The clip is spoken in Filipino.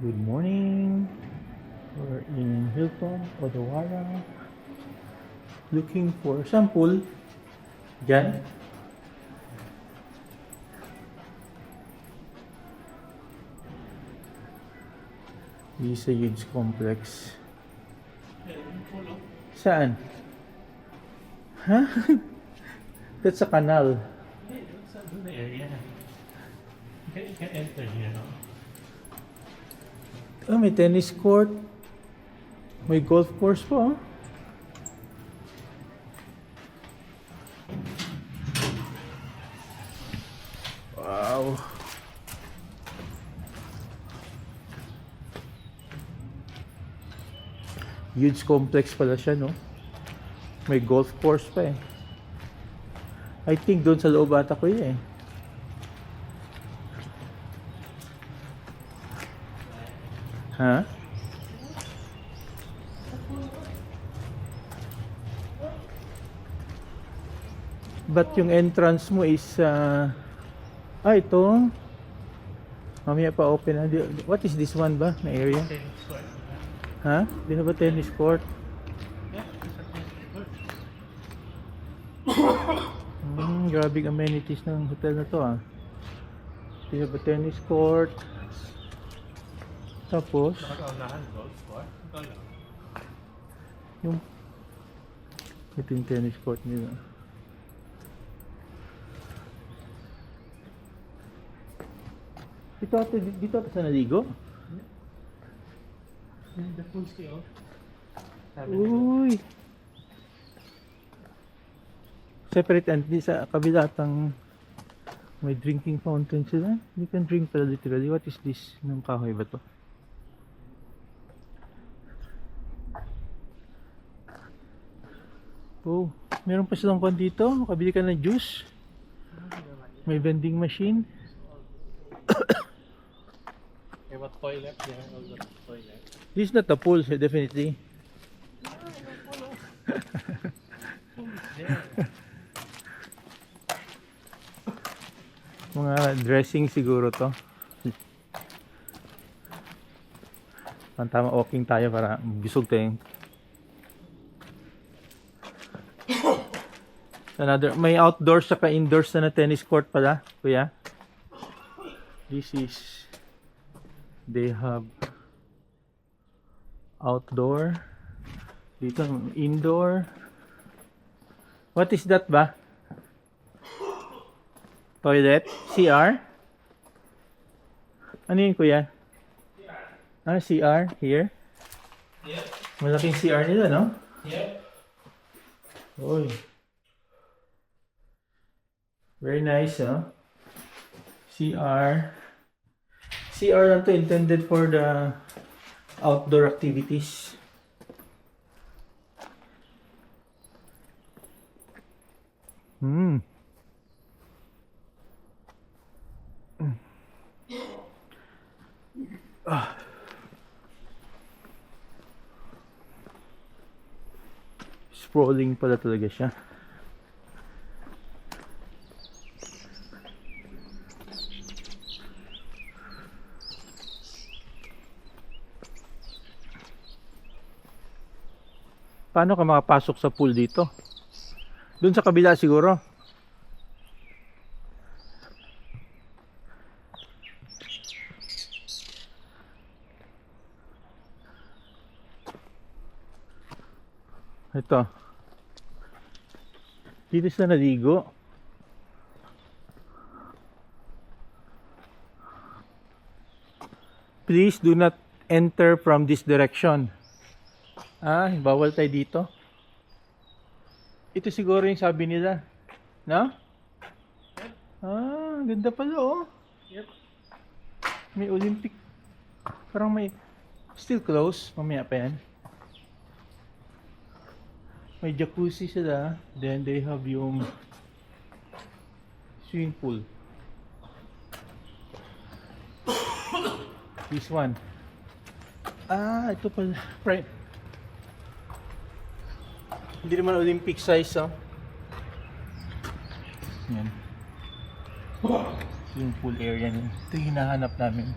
Good morning. We're in Hilton, Odawara. Looking for sample. Diyan. This is a huge complex. Saan? Huh? That's a canal. It's a good area. You can enter here, no? Oh, may tennis court. May golf course po. Wow. Huge complex pala siya, no? May golf course pa eh. I think doon sa loob ata ko yun eh. Ha? But yung entrance mo is ito. Mamaya pa open na. What is this one ba? Na area? Tennis court. Ha? Di na ba tennis court? Yeah, it's a tennis court. Grabe ang amenities ng hotel na to ah. Di na ba tennis court? Tapos Nakakaunahan, golf court. Ito lang. yung ito yung tennis court nila. Dito ata sa naligo? The pool still. Sabi nila. Uy! Separate and di sa kabilatang may drinking fountain sila. You can drink pala literally. What is this? Nung kahoy ba to? Oh, meron pa silang kwan dito. Makabili ka ng juice. May vending machine. May what toilet? Yeah, all the toilet. This is not a pool, so definitely. Mga dressing siguro to. Tama, walking tayo para bisog tayo. May outdoors saka indoors na tennis court pala, kuya. This is, they have outdoor. Dito, indoor. What is that ba? Toilet? CR? Ano yun, kuya? CR? Here? Yep. Malaking CR nila, no? Yep. Uy. Very nice, huh? CR. CR lang to, intended for the outdoor activities. Sprawling pala talaga siya. Paano ka makapasok sa pool dito? Doon sa kabila siguro. Ito. Dito sila naligo. Please do not enter from this direction. Bawal tayo dito. Ito siguro yung sabi nila. No? Ganda pala oh. Yep. May Olympic. Parang may still close. Mamaya pa yan. May jacuzzi sila. Then they have yung swimming pool. This one. Ito pala. Right. Hindi naman Olympic size, oh. Yan. Yung pool area niya. Ito yung hinahanap namin.